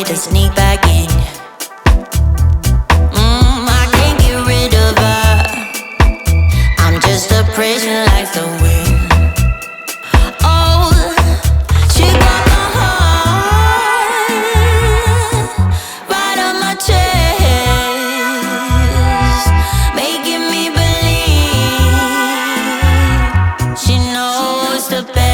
way to sneak back in. I can't get rid of her. I'm just a prisoner like the wind. Oh, she got my heart right on my chest, making me believe she knows the best.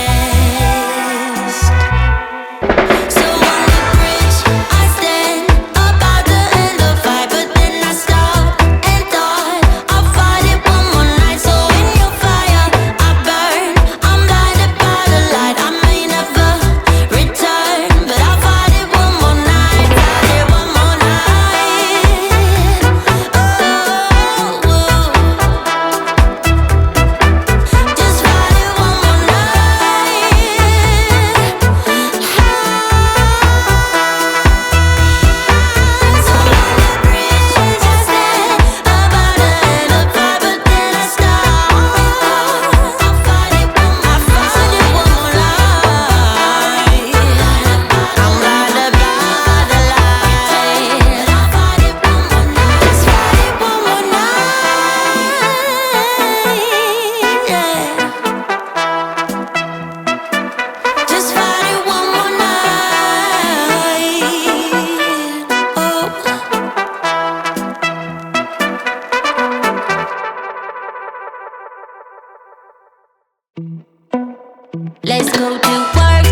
Let's go to work,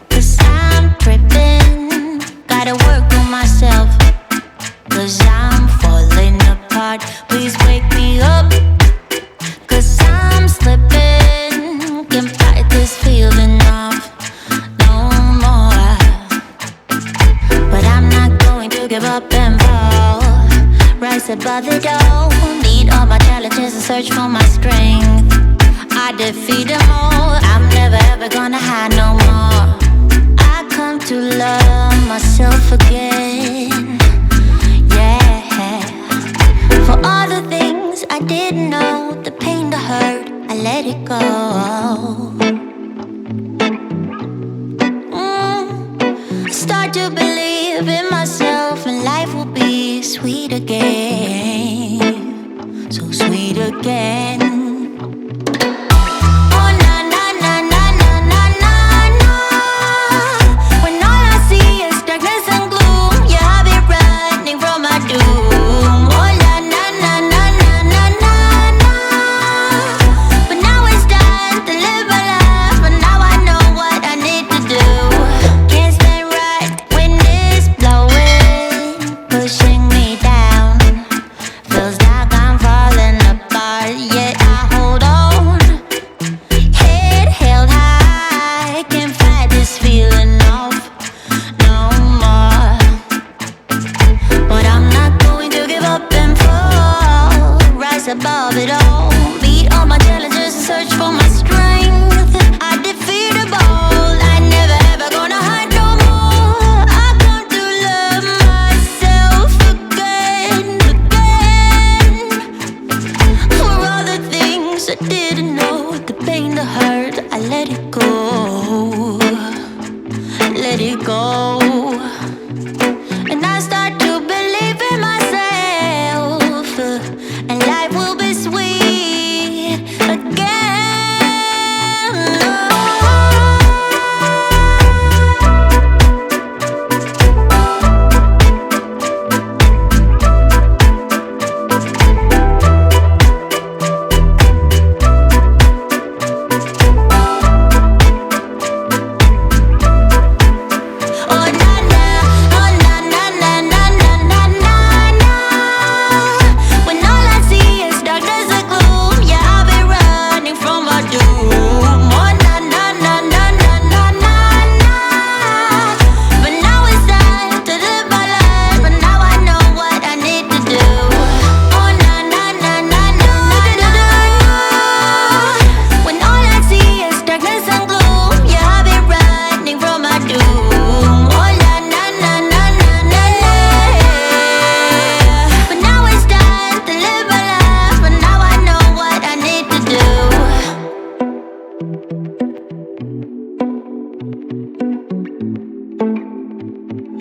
'cause I'm tripping. Gotta work on myself, 'cause I'm falling apart. Please wake me up, 'cause I'm slipping. Can't fight this feeling off no more. But I'm not going to give up and fall. Rise above the door, meet all my challenges and search for my strength. I defeat them all, I'm never ever gonna hide no more. I come to love myself again, yeah. For all the things I didn't know, the pain, the hurt, I let it go. Start to believe in myself and life will be sweet again, so sweet again. Pushing me down.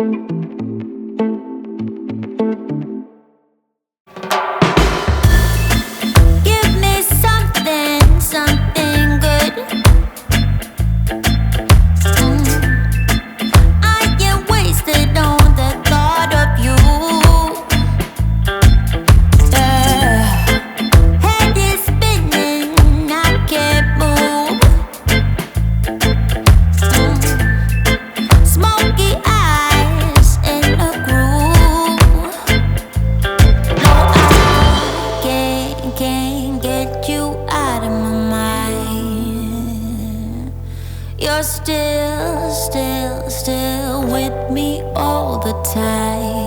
Give me something, something good. I get wasted on the thought of you. Head is spinning, I can't move. Smoky eyes in a groove. No, I can't get you out of my mind. You're still with me all the time.